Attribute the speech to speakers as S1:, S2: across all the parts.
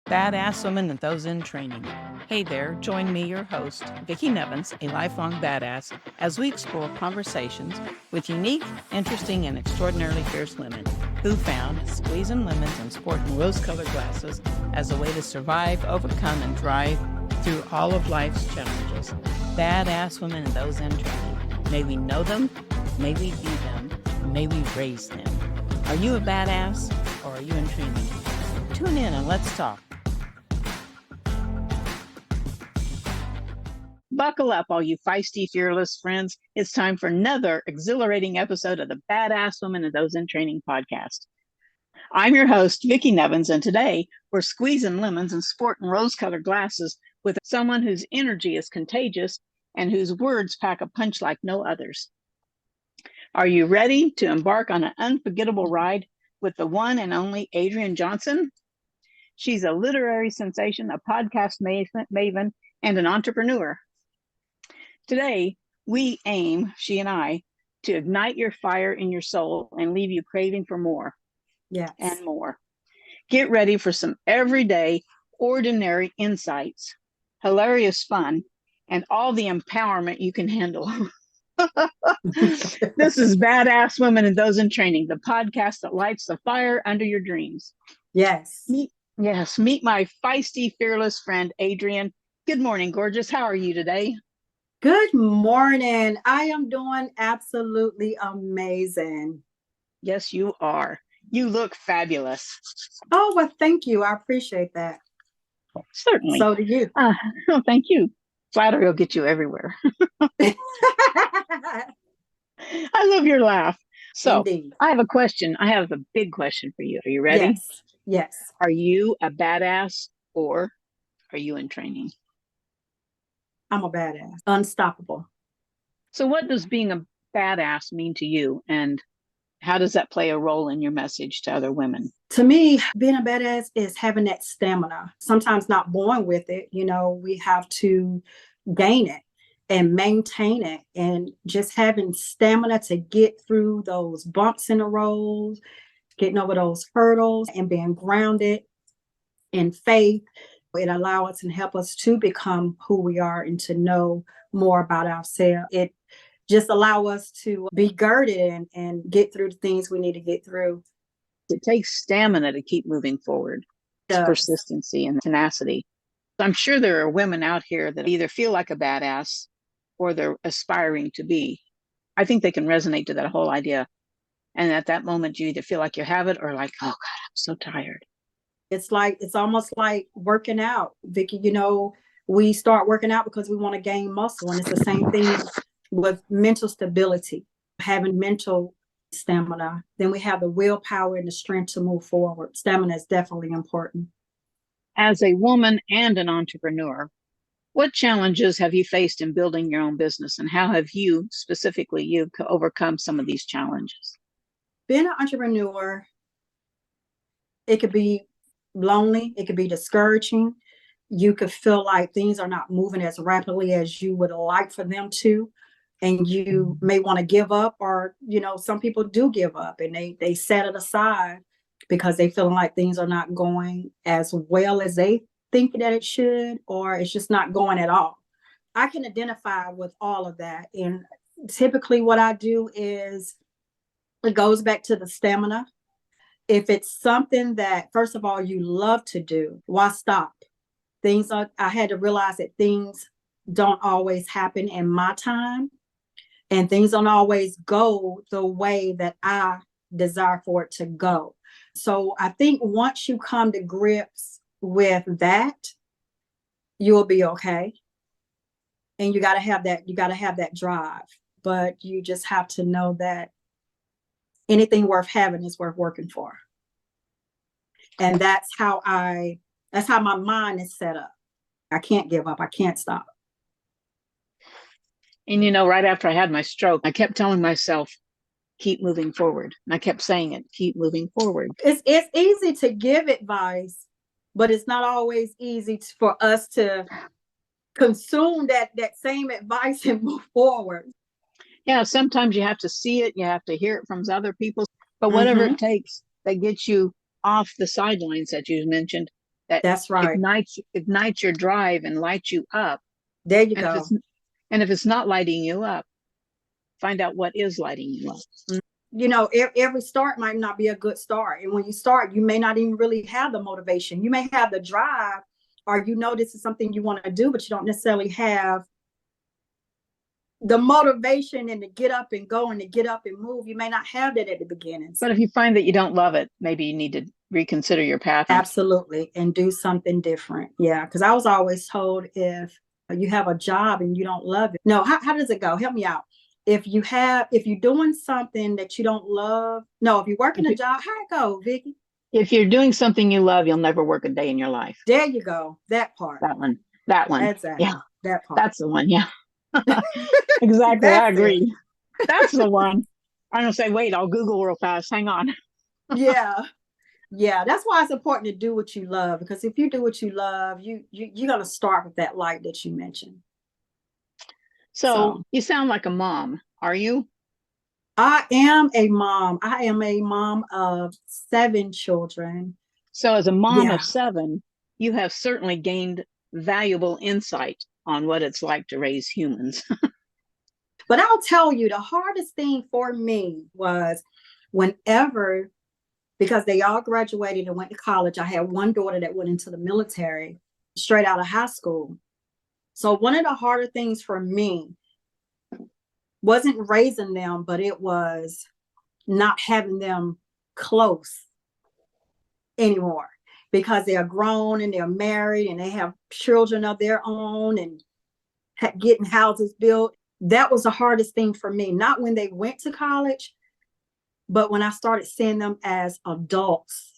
S1: Badass Women and Those in Training. Hey there, join me, your host, Vickie Nevins, a lifelong badass, as we explore conversations with unique, interesting, and extraordinarily fierce women who found squeezing lemons and sporting rose-colored glasses as a way to survive, overcome, and thrive through all of life's challenges. Badass Women and Those in Training. May we know them, may we be them, may we raise them. Are you a badass or are you in training? Tune in and let's talk. Buckle up, all you feisty, fearless friends. It's time for another exhilarating episode of the Badass Women and Those in Training podcast. I'm your host, Vickie Nevins, and today we're squeezing lemons and sporting rose-colored glasses with someone whose energy is contagious and whose words pack a punch like no others. Are you ready to embark on an unforgettable ride with the one and only Adriane Johnson? She's a literary sensation, a podcast maven, and an entrepreneur. Today, we aim, she and I, to ignite your fire in your soul and leave you craving for more.
S2: Yes.
S1: And more. Get ready for some everyday, ordinary insights, hilarious fun, and all the empowerment you can handle. This is Badass Women and Those in Training, the podcast that lights the fire under your dreams.
S2: Yes.
S1: Meet my feisty, fearless friend, Adriane. Good morning, gorgeous. How are you today?
S2: Good morning. I am doing absolutely amazing.
S1: Yes, you are. You look fabulous.
S2: Oh, well, thank you. I appreciate that.
S1: Certainly.
S2: So do you.
S1: Thank you. Flattery will get you everywhere. I love your laugh. So
S2: Indeed.
S1: I have a question. I have a big question for you. Are you ready?
S2: Yes.
S1: Are you a badass or are you in training?
S2: I'm a badass. Unstoppable.
S1: So what does being a badass mean to you? And how does that play a role in your message to other women?
S2: To me, being a badass is having that stamina. Sometimes not born with it. You know, we have to gain it and maintain it, and just having stamina to get through those bumps in the road, getting over those hurdles and being grounded in faith. It allows us and help us to become who we are and to know more about ourselves. It just allows us to be girded and get through the things we need to get through.
S1: It takes stamina to keep moving forward. It's persistency and tenacity. I'm sure there are women out here that either feel like a badass or they're aspiring to be. I think they can resonate to that whole idea. And at that moment, you either feel like you have it or like, oh God, I'm so tired.
S2: It's almost like working out. Vickie, you know, we start working out because we want to gain muscle. And it's the same thing with mental stability, having mental stamina. Then we have the willpower and the strength to move forward. Stamina is definitely important.
S1: As a woman and an entrepreneur, what challenges have you faced in building your own business? And how have you, specifically you, overcome some of these challenges?
S2: Being an entrepreneur, it could be lonely, it could be discouraging. You could feel like things are not moving as rapidly as you would like for them to, and you may want to give up, or you know, some people do give up and they set it aside because they feeling like things are not going as well as they think that it should, or it's just not going at all. I can identify with all of that, and typically what I do is it goes back to the stamina. If it's something that, first of all, you love to do, why stop? I had to realize that things don't always happen in my time, and things don't always go the way that I desire for it to go. So I think once you come to grips with that, you'll be okay. And you got to have that drive, but you just have to know that anything worth having is worth working for. And that's how my mind is set up. I can't give up. I can't stop.
S1: And you know, right after I had my stroke, I kept telling myself, keep moving forward. And I kept saying it, keep moving forward.
S2: It's easy to give advice, but it's not always easy for us to consume that same advice and move forward.
S1: Yeah, sometimes you have to see it, you have to hear it from other people, but whatever it takes that gets you off the sidelines that you mentioned that
S2: That's right.
S1: ignites your drive and lights you up.
S2: There you
S1: And if
S2: go.
S1: it's not lighting you up, find out what is lighting you up.
S2: You know, every start might not be a good start. And when you start, you may not even really have the motivation. You may have the drive, or you know this is something you want to do, but you don't necessarily have the motivation and to get up and go and to get up and move. You may not have that at the beginning.
S1: But if you find that you don't love it, maybe you need to reconsider your path.
S2: Absolutely. And do something different. Yeah. Because I was always told, if you have a job and you don't love it. No, how does it go? Help me out. If you're doing something that you don't love, no, if you're working a job, how it go, Vickie?
S1: If you're doing something you love, you'll never work a day in your life.
S2: There you go. That part.
S1: That one.
S2: Exactly.
S1: Yeah.
S2: That part.
S1: That's the one. Yeah. Exactly. I agree. That's the one. I'm going to say, wait, I'll Google real fast. Hang on.
S2: Yeah. Yeah. That's why it's important to do what you love, because if you do what you love, you're going to start with that light that you mentioned.
S1: So you sound like a mom. Are you?
S2: I am a mom. I am a mom of 7 children.
S1: So as a mom of 7, you have certainly gained valuable insight on what it's like to raise humans.
S2: But I'll tell you, the hardest thing for me was whenever, because they all graduated and went to college. I had one daughter that went into the military straight out of high school. So one of the harder things for me wasn't raising them, but it was not having them close anymore, because they are grown and they're married and they have children of their own and getting houses built. That was the hardest thing for me, not when they went to college, but when I started seeing them as adults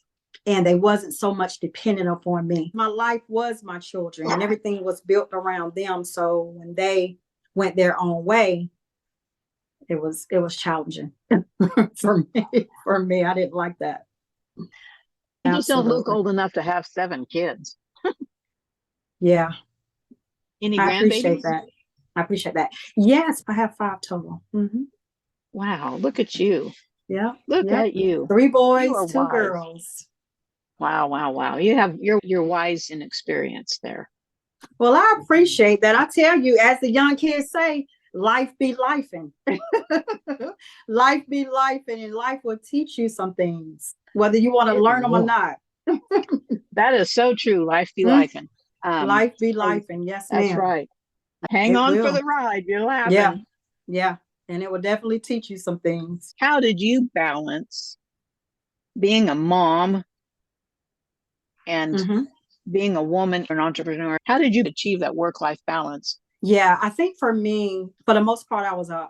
S2: and they wasn't so much dependent upon me. My life was my children and everything was built around them. So when they went their own way, it was challenging for me. I didn't like that.
S1: You just don't look old enough to have 7 kids.
S2: Yeah.
S1: Any
S2: I
S1: grandbabies?
S2: I appreciate that. Yes, I have 5 total. Mm-hmm.
S1: Wow, look at you.
S2: Yeah.
S1: Look at you.
S2: 3 boys, 2 girls.
S1: Wow. You're wise in experience there.
S2: Well, I appreciate that. I tell you, as the young kids say, life be lifing. Life be lifing, and life will teach you some things, whether you want to learn them or not.
S1: That is so true. Life be lifing.
S2: Life be lifing. Yes, ma'am.
S1: That's right. Hang on for the ride. You're laughing.
S2: Yeah. And it will definitely teach you some things.
S1: How did you balance being a mom and being a woman, an entrepreneur? How did you achieve that work-life balance?
S2: Yeah, I think for me, for the most part, I was a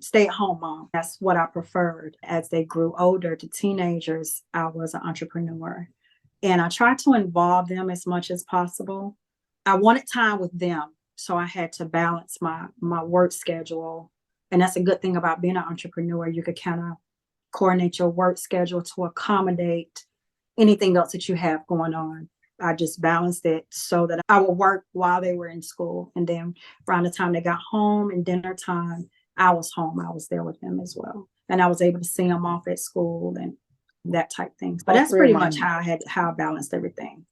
S2: stay-at-home mom. That's what I preferred. As they grew older to teenagers, I was an entrepreneur. And I tried to involve them as much as possible. I wanted time with them, so I had to balance my work schedule. And that's a good thing about being an entrepreneur. You could kind of coordinate your work schedule to accommodate anything else that you have going on. I just balanced it so that I would work while they were in school. And then around the time they got home and dinner time, I was home. I was there with them as well. And I was able to see them off at school and that type thing. But that's pretty much how I balanced everything.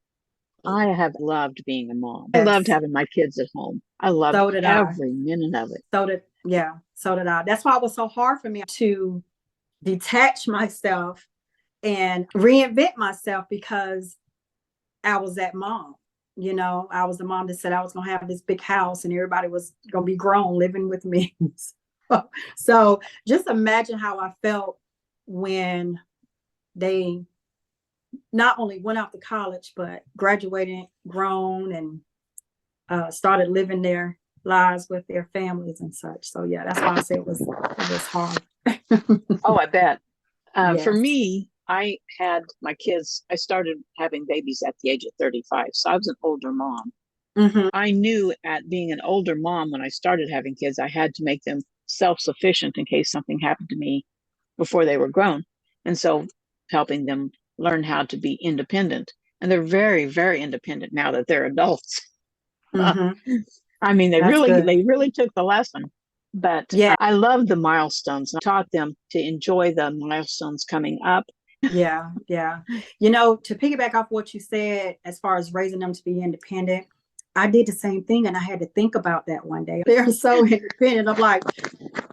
S1: I have loved being a mom. Yes. I loved having my kids at home. I loved every minute of it.
S2: So did I. That's why it was so hard for me to detach myself and reinvent myself, because I was that mom. You know, I was the mom that said I was going to have this big house and everybody was going to be grown living with me. So just imagine how I felt when they not only went off to college, but graduated, grown, and started living their lives with their families and such. So yeah, that's why I say it was hard.
S1: Oh, I bet. Yes. For me, I had my kids, I started having babies at the age of 35. So I was an older mom. Mm-hmm. I knew at being an older mom, when I started having kids, I had to make them self-sufficient in case something happened to me before they were grown. And so helping them learn how to be independent. And they're very, very independent now that they're adults. Mm-hmm. I mean, they really took the lesson. But yeah, I love the milestones. I taught them to enjoy the milestones coming up.
S2: Yeah, yeah. To piggyback off what you said, as far as raising them to be independent, I did the same thing, and I had to think about that one day. They're so independent. I'm like,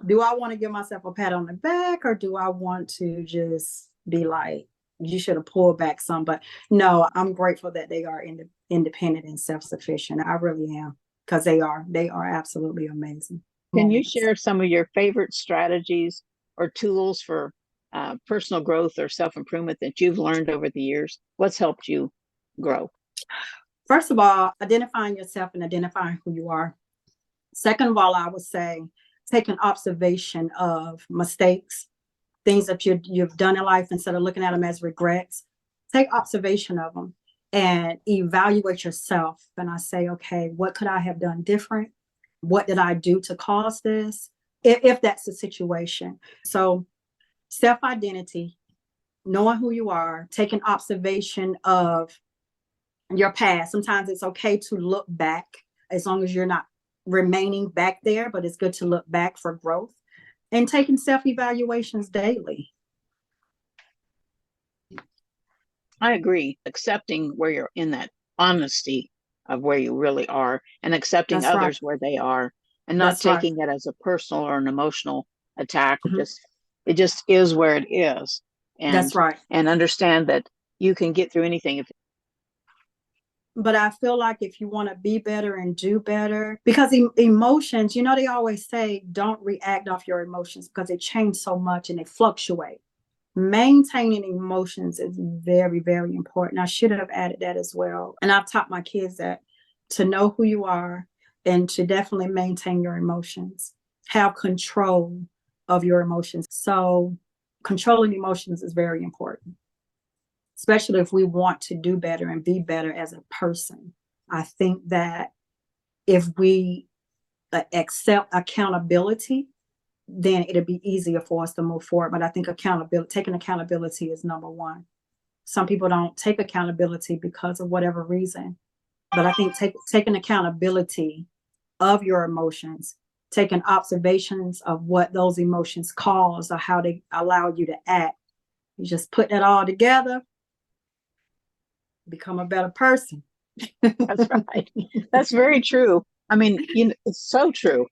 S2: do I want to give myself a pat on the back, or do I want to just be like, you should have pulled back some? But no, I'm grateful that they are independent and self-sufficient. I really am, because they are absolutely amazing.
S1: Can you share some of your favorite strategies or tools for personal growth or self-improvement that you've learned over the years? What's helped you grow?
S2: First of all, identifying yourself and identifying who you are. Second of all, I would say take an observation of mistakes, things that you've done in life, instead of looking at them as regrets. Take observation of them and evaluate yourself. And I say, okay, what could I have done different? What did I do to cause this? If that's the situation. So self-identity, knowing who you are, taking observation of your past. Sometimes it's okay to look back, as long as you're not remaining back there, but it's good to look back for growth, and taking self-evaluations daily.
S1: I agree. Accepting where you're in that honesty of where you really are, and accepting
S2: That's
S1: others
S2: right.
S1: where they are, and not
S2: That's right.
S1: taking it as a personal or an emotional attack.
S2: Mhm.
S1: It just is where it is.
S2: That's right.
S1: And understand that you can get through anything.
S2: But I feel like if you want to be better and do better, because emotions, they always say don't react off your emotions, because they change so much and they fluctuate. Maintaining emotions is very, very important. I should have added that as well. And I've taught my kids that, to know who you are and to definitely maintain your emotions, have control of your emotions. So controlling emotions is very important, especially if we want to do better and be better as a person. I think that if we accept accountability, then it'll be easier for us to move forward. But I think taking accountability is number one. Some people don't take accountability because of whatever reason. But I think taking accountability of your emotions, taking observations of what those emotions cause or how they allow you to act, you just put that all together, become a better person.
S1: That's right. That's very true. I mean, it's so true.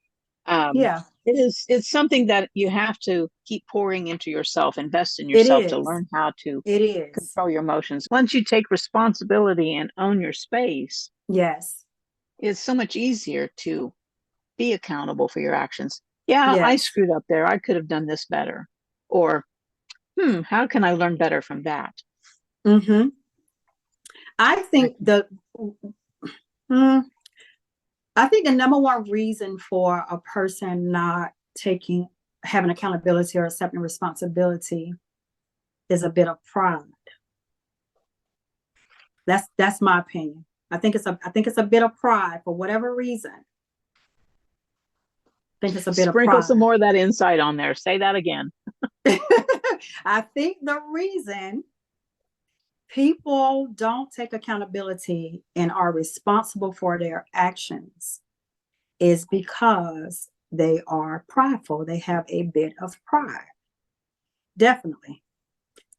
S2: Yeah,
S1: It's something that you have to keep pouring into yourself, invest in
S2: it
S1: yourself to
S2: is.
S1: learn how to
S2: It is.
S1: control your emotions. Once you take responsibility and own your space,
S2: Yes.
S1: it's so much easier to be accountable for your actions. Yeah, I
S2: Yes.
S1: screwed up there. I could have done this better. Or, how can I learn better from that?
S2: Mm-hmm. I think I think the number one reason for a person not having accountability or accepting responsibility is a bit of pride. That's my opinion. I think it's a bit of pride for whatever reason. I think it's a bit of
S1: Sprinkle
S2: pride.
S1: some more of that insight on there. Say that again.
S2: I think the reason people don't take accountability and are responsible for their actions is because they are prideful. They have a bit of pride. Definitely.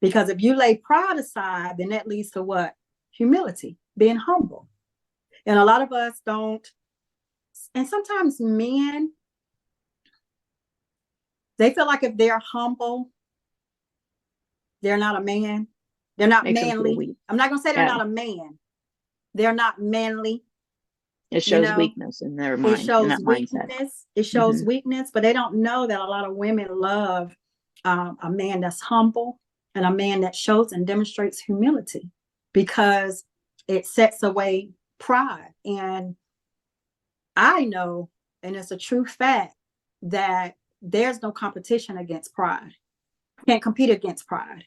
S2: Because if you lay pride aside, then that leads to what? Humility, being humble. And a lot of us don't. And sometimes men, they feel like if they're humble, they're not a man. They're not
S1: Makes them feel
S2: manly.
S1: weak.
S2: I'm not going to say they're
S1: Yeah,
S2: not a man. They're not manly.
S1: it
S2: You
S1: shows
S2: know,
S1: weakness in their
S2: it
S1: mind, in
S2: shows
S1: that mindset.
S2: weakness. It shows
S1: Mm-hmm.
S2: weakness, but they don't know that a lot of women love a man that's humble and a man that shows and demonstrates humility, because it sets away pride. And I know, and it's a true fact, that there's no competition against pride. You can't compete against pride.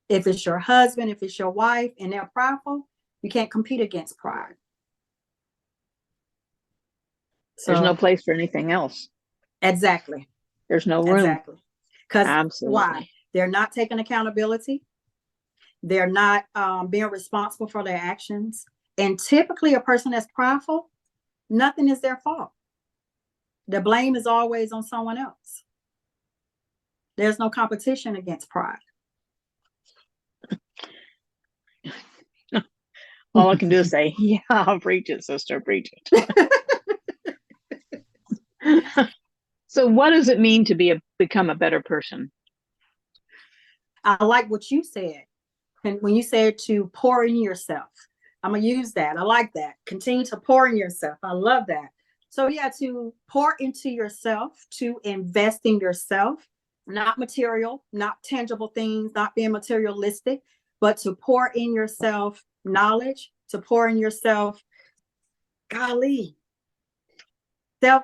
S2: If it's your husband, if it's your wife, and they're prideful, you can't compete against pride.
S1: There's no
S2: So
S1: place for anything else.
S2: exactly.
S1: There's no room.
S2: Exactly. Because why?
S1: Absolutely.
S2: They're not taking accountability. They're not being responsible for their actions. And typically a person that's prideful, nothing is their fault. The blame is always on someone else. There's no competition against pride.
S1: All I can do is say, yeah, preach it, sister, preach it. So what does it mean to become a better person?
S2: I like what you said. And when you said to pour in yourself, I'm going to use that. I like that. Continue to pour in yourself. I love that. So, yeah, to pour into yourself, to invest in yourself, not material, not tangible things, not being materialistic, but to pour in yourself knowledge, to pour in yourself, golly, self,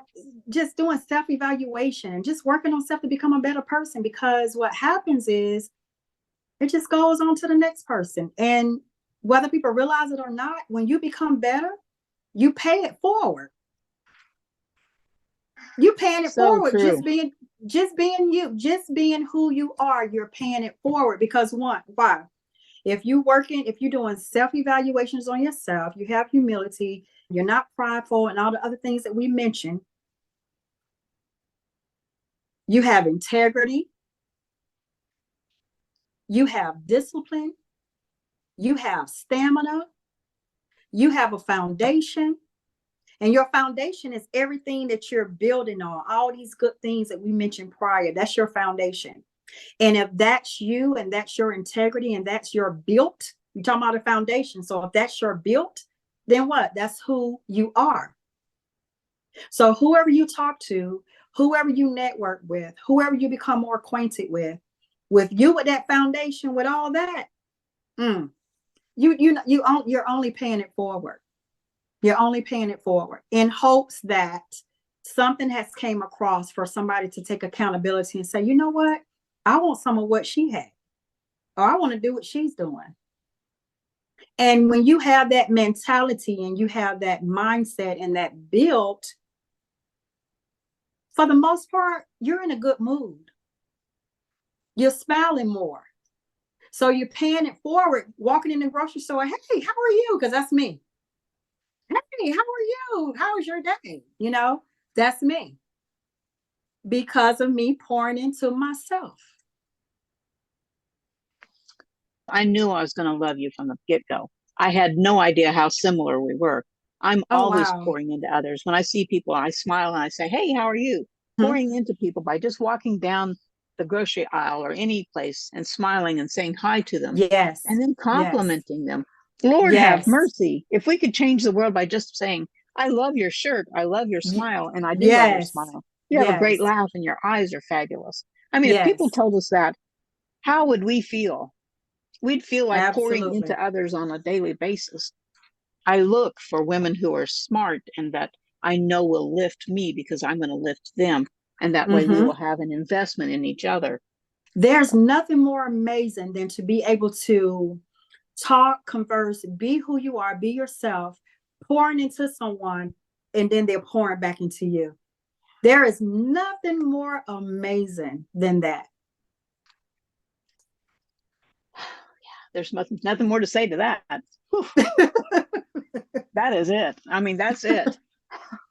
S2: just doing self-evaluation and just working on self to become a better person. Because what happens is it just goes on to the next person. And whether people realize it or not, when you become better, you pay it forward. You paying it
S1: So
S2: forward,
S1: true.
S2: just being you, just being who you are, you're paying it forward. Because why? If you're doing self-evaluations on yourself, you have humility, you're not prideful and all the other things that we mentioned. You have integrity, you have discipline, you have stamina, you have a foundation. And your foundation is everything that you're building on, all these good things that we mentioned prior. That's your foundation. And if that's you and that's your integrity and that's your built, you're talking about a foundation. So if that's your built, then what? That's who you are. So whoever you talk to, whoever you network with, whoever you become more acquainted with you with that foundation, with all that, you're only paying it forward. You're only paying it forward in hopes that something has came across for somebody to take accountability and say, you know what? I want some of what she had, or I want to do what she's doing. And when you have that mentality and you have that mindset and that build, for the most part, you're in a good mood. You're smiling more. So you're paying it forward, walking in the grocery store. Hey, how are you? Because that's me. Hey, how are you? How was your day? That's me. Because of me pouring into myself.
S1: I knew I was going to love you from the get-go. I had no idea how similar we were. I'm always pouring into others. When I see people, I smile and I say, hey, how are you? Pouring into people by just walking down the grocery aisle or any place and smiling and saying hi to them.
S2: Yes.
S1: And then complimenting them. Lord have mercy. If we could change the world by just saying, I love your shirt, I love your smile, and I do love your smile. You have a great laugh and your eyes are fabulous. I mean, if people told us that, how would we feel? We'd feel like pouring into others on a daily basis. I look for women who are smart and that I know will lift me because I'm going to lift them. And that way we will have an investment in each other.
S2: There's nothing more amazing than to be able to talk, converse, be who you are, be yourself, pouring into someone, and then they're pouring back into you. There is nothing more amazing than that.
S1: There's nothing more to say to that. That is it. I mean, that's it.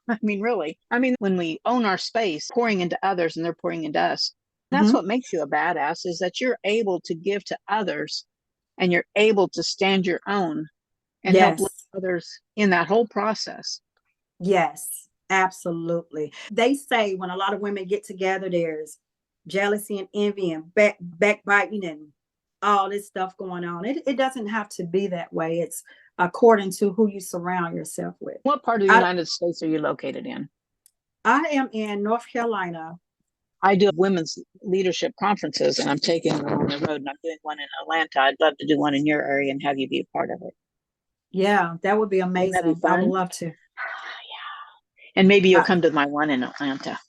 S1: I mean, really. I mean, when we own our space, pouring into others and they're pouring into us, that's what makes you a badass, is that you're able to give to others and you're able to stand your own and help others in that whole process.
S2: Yes, absolutely. They say when a lot of women get together, there's jealousy and envy and backbiting and all this stuff going on. It doesn't have to be that way. It's according to who you surround yourself with.
S1: What part of the United States are you located in?
S2: I am in North Carolina.
S1: I do women's leadership conferences and I'm taking them on the road, and I'm doing one in Atlanta. I'd love to do one in your area and have you be a part of it.
S2: Yeah, that would be amazing. I would love to.
S1: Yeah. And maybe you'll come to my one in Atlanta.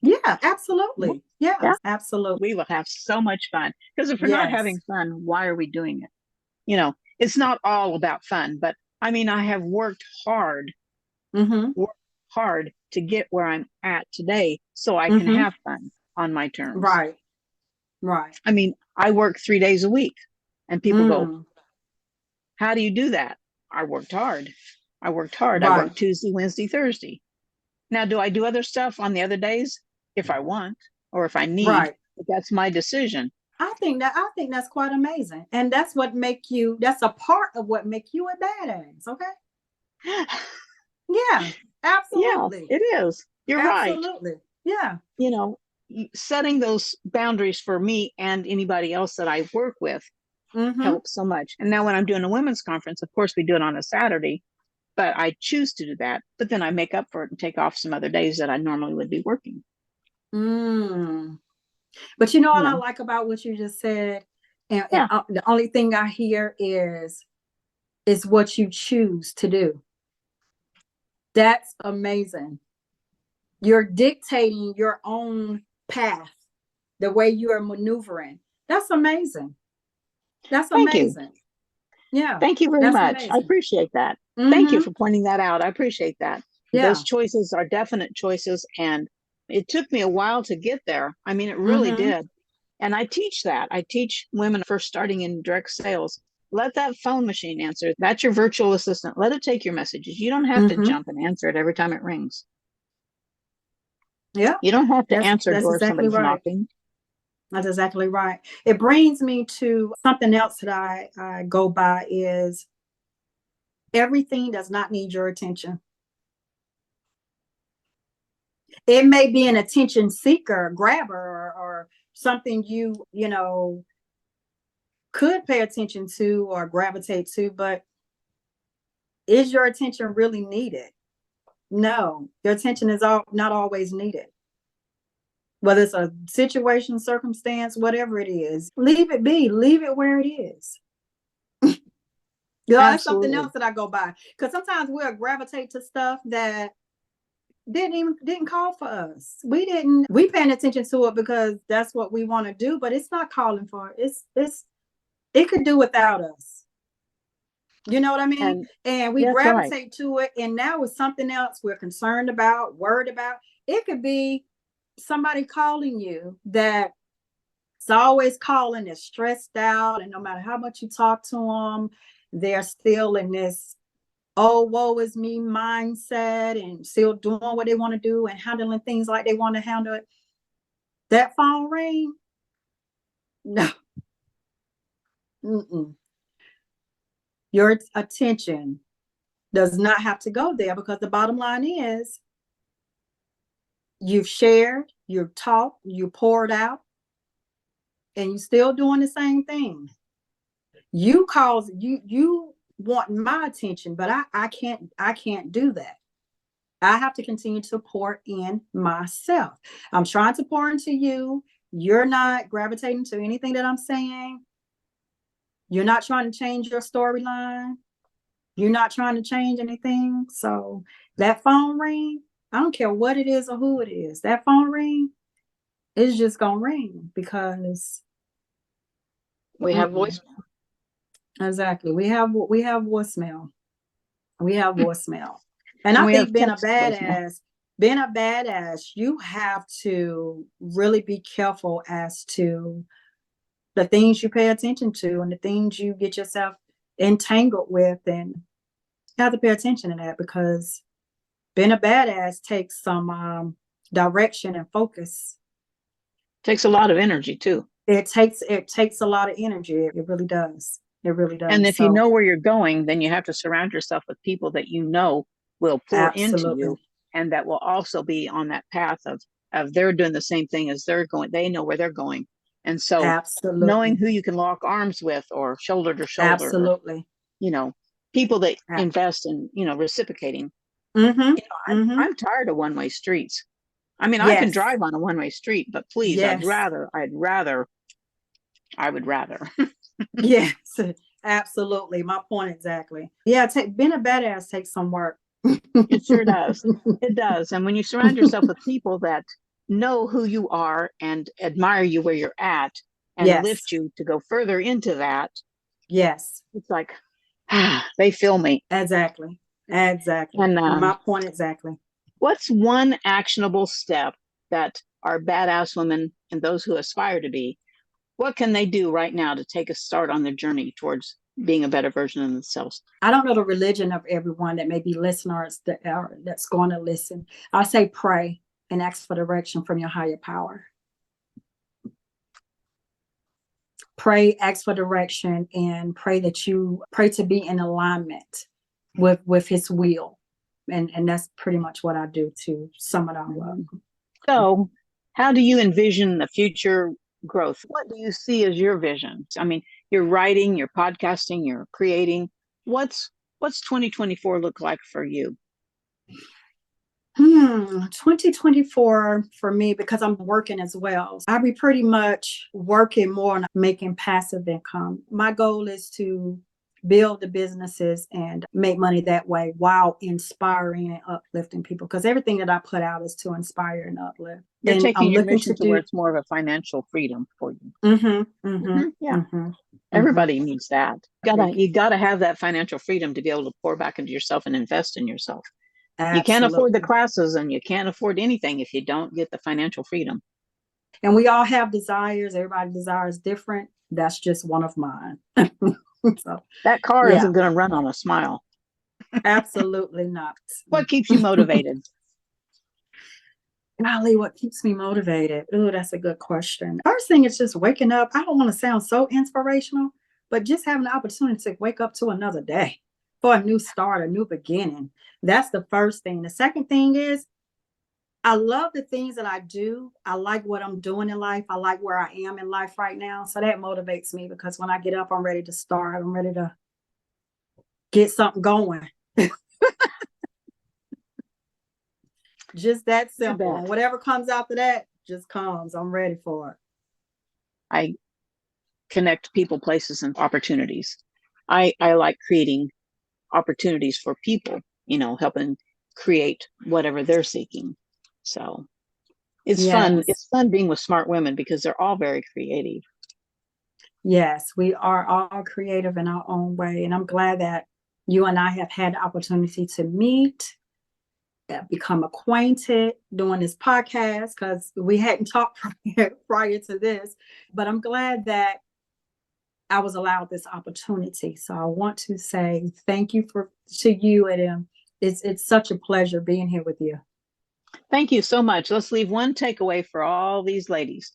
S2: Yeah, absolutely. Yeah, absolutely.
S1: We will have so much fun, because if we're not having fun, why are we doing it? You know, it's not all about fun, but I mean, I have worked hard to get where I'm at today so I can have fun on my terms.
S2: Right.
S1: I mean, I work 3 days a week and people go, how do you do that? I worked hard. I work Tuesday, Wednesday, Thursday. Now, do I do other stuff on the other days? If I want, or if I need, but that's my decision.
S2: I think that's quite amazing. And that's that's a part of what make you a badass. Okay. Yeah,
S1: Yeah,
S2: absolutely.
S1: it is. You're right.
S2: Absolutely. Yeah.
S1: You know, setting those boundaries for me and anybody else that I work with
S2: Mm-hmm.
S1: helps so much. And now when I'm doing a women's conference, of course we do it on a Saturday, but I choose to do that. But then I make up for it and take off some other days that I normally would be working.
S2: Mm. But you know
S1: You
S2: what I
S1: know,
S2: like about what you just said? And
S1: yeah.
S2: the only thing I hear is what you choose to do. That's amazing. You're dictating your own path, the way you are maneuvering. That's amazing. That's
S1: Thank you.
S2: amazing. Yeah,
S1: Thank you very
S2: that's
S1: much. I
S2: amazing.
S1: appreciate that. Thank you
S2: Mm-hmm.
S1: for pointing that out. I appreciate that. Those
S2: Yeah.
S1: choices are definite choices. And it took me a while to get there. I mean, it really
S2: Mm-hmm.
S1: did. And I teach that. I teach women first starting in direct sales. Let that phone machine answer. That's your virtual assistant. Let it take your messages. You don't have to
S2: Mm-hmm.
S1: jump and answer it every time it rings.
S2: Yeah.
S1: You don't have to answer a
S2: That's
S1: door if
S2: exactly
S1: somebody's
S2: right.
S1: knocking.
S2: That's exactly right. It brings me to something else that I go by is everything does not need your attention. It may be an attention seeker, grabber, or something you know could pay attention to or gravitate to, but is your attention really needed? No, your attention is not always needed. Whether it's a situation, circumstance, whatever it is, leave it be, leave it where it is. You know, that's something
S1: Absolutely.
S2: else that I go by. Because sometimes we'll gravitate to stuff that didn't call for us. We paying attention to it because that's what we want to do, but it's not calling for it. It could do without us. You know what I mean?
S1: And
S2: And we
S1: that's right.
S2: gravitate to it, and now it's something else we're concerned about, worried about. It could be somebody calling you that it's always calling, is stressed out, and no matter how much you talk to them, they're still in this oh woe is me mindset and still doing what they want to do and handling things like they want to handle it. That phone ring, no. Mm-mm. Your attention does not have to go there, because the bottom line is you've shared, you've talked, you poured out, and you're still doing the same thing. You want my attention, but I can't do that. I have to continue to pour in myself. I'm trying to pour into you. You're not gravitating to anything that I'm saying. You're not trying to change your storyline. You're not trying to change anything. So that phone ring, I don't care what it is or who it is. That phone ring is just gonna ring because
S1: We have
S2: mm-mm.
S1: voice.
S2: Exactly. We have voicemail. We have voicemail. And
S1: And
S2: I
S1: we have
S2: think
S1: text voicemail.
S2: being a badass, you have to really be careful as to the things you pay attention to and the things you get yourself entangled with, and you have to pay attention to that, because being a badass takes some direction and focus.
S1: Takes a lot of energy too.
S2: It takes a lot of energy. It really does. It really
S1: And
S2: does.
S1: if you
S2: So
S1: know where you're going, then you have to surround yourself with people that you know will pour into
S2: absolutely.
S1: you and that will also be on that path of they're doing the same thing as they're going. They know where they're going. And so knowing
S2: Absolutely.
S1: who you can lock arms with or shoulder to shoulder or,
S2: Absolutely.
S1: you know, people that invest in, reciprocating.
S2: Mm-hmm. Mm-hmm.
S1: I'm tired of one-way streets. I mean, I can
S2: Yes.
S1: drive on a one-way street, but please,
S2: Yes.
S1: I would rather.
S2: Yes. Absolutely. My point exactly. Yeah, being a badass takes some work.
S1: It sure does. It does. And when you surround yourself with people that know who you are and admire you where you're at and
S2: Yes.
S1: lift you to go further into that,
S2: Yes.
S1: it's like, they feel me.
S2: Exactly. Exactly.
S1: And
S2: My point exactly.
S1: what's one actionable step that our badass women and those who aspire to be, what can they do right now to take a start on their journey towards being a better version of themselves?
S2: I don't know the religion of everyone that may be listeners that's going to listen. I say pray and ask for direction from your higher power. pray, ask for direction, and pray to be in alignment with his will. And that's pretty much what I do to sum it all up.
S1: So how do you envision the future growth? What do you see as your vision? I mean, you're writing, you're podcasting, you're creating. What's 2024 look like for you?
S2: 2024 for me, because I'm working as well, I'll be pretty much working more on making passive income. My goal is to build the businesses and make money that way while inspiring and uplifting people, because everything that I put out is to inspire and uplift.
S1: You're
S2: and
S1: taking
S2: I'm
S1: your
S2: looking
S1: mission to where it's more of a financial freedom for you. Yeah. Everybody needs that. You gotta have that financial freedom to be able to pour back into yourself and invest in yourself.
S2: Absolutely.
S1: You can't afford the classes and you can't afford anything if you don't get the financial freedom.
S2: And we all have desires. Everybody's desire is different. That's just one of mine. So
S1: that car isn't going to run on a smile.
S2: Absolutely not.
S1: What keeps you motivated?
S2: Golly, what keeps me motivated? Oh, that's a good question. First thing is just waking up. I don't want to sound so inspirational, but just having the opportunity to wake up to another day for a new start, a new beginning. That's the first thing. The second thing is I love the things that I do. I like what I'm doing in life. I like where I am in life right now. So that motivates me, because when I get up, I'm ready to start. I'm ready to get something going. Just that simple. And whatever comes after that just comes. I'm ready for it.
S1: I connect people, places, and opportunities. I like creating opportunities for people, helping create whatever they're seeking. So it's fun. It's fun being with smart women because they're all very creative.
S2: Yes, we are all creative in our own way. And I'm glad that you and I have had the opportunity to meet, become acquainted doing this podcast, because we hadn't talked prior to this. But I'm glad that I was allowed this opportunity. So I want to say thank you to you, and it's such a pleasure being here with you.
S1: Thank you so much. Let's leave one takeaway for all these ladies.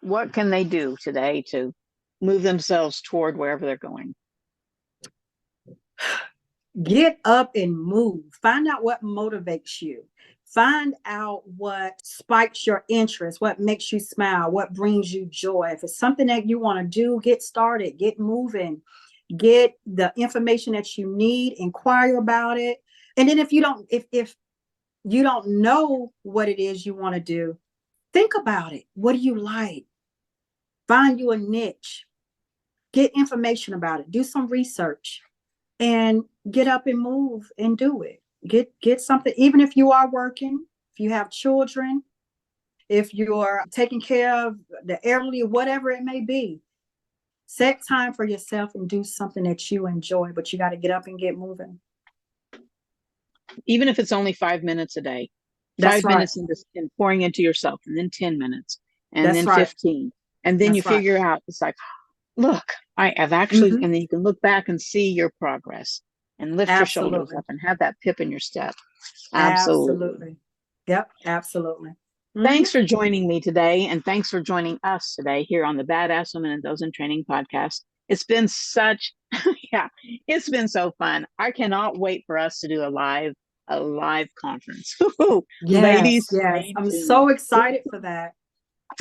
S1: What can they do today to move themselves toward wherever they're going?
S2: Get up and move. Find out what motivates you. Find out what spikes your interest, what makes you smile, what brings you joy. If it's something that you want to do, get started, get moving, get the information that you need, inquire about it. And then if you don't know what it is you want to do, think about it. What do you like? Find you a niche. Get information about it. Do some research and get up and move and do it. Get something, even if you are working, if you have children, if you're taking care of the elderly, whatever it may be. Set time for yourself and do something that you enjoy, but you got to get up and get moving.
S1: Even if it's only 5 minutes a day.
S2: That's
S1: 5 minutes in pouring into yourself, and then 10 minutes, and
S2: That's
S1: then 15. And then you figure out, it's like, look, I have actually, and then you can look back and see your progress and lift your shoulders up and have that pip in your step. Absolutely.
S2: Yep, absolutely.
S1: Thanks for joining me today, and thanks for joining us today here on the Badass Women and Those in Training podcast. It's been it's been so fun. I cannot wait for us to do a live conference.
S2: Ladies, I'm so excited for that.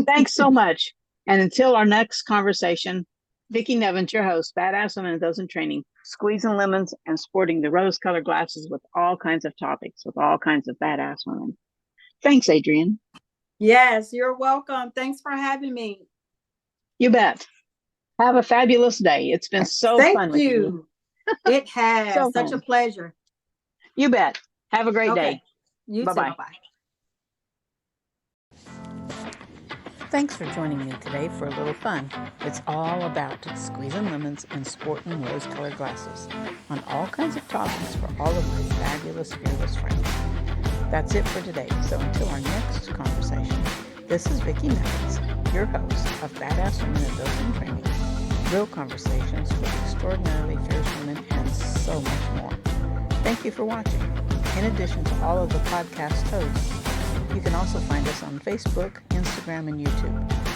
S1: Thanks so much. And until our next conversation, Vickie Nevins, your host, Badass Women and Those in Training, squeezing lemons and sporting the rose-colored glasses with all kinds of topics, with all kinds of badass women. Thanks, Adriane.
S2: Yes, you're welcome. Thanks for having me.
S1: You bet. Have a fabulous day. It's been so fun with you.
S2: It has. Such a pleasure.
S1: You bet. Have a great day.
S2: You too. Bye-bye.
S1: Thanks for joining me today for a little fun. It's all about squeezing lemons and sporting rose-colored glasses on all kinds of topics for all of my fabulous, fearless friends. That's it for today. So until our next conversation, this is Vickie Nevins, your host of Badass Women and Those in Training. Real conversations with extraordinarily fierce women and so much more. Thank you for watching. In addition to all of the podcast hosts, you can also find us on Facebook, Instagram, and YouTube.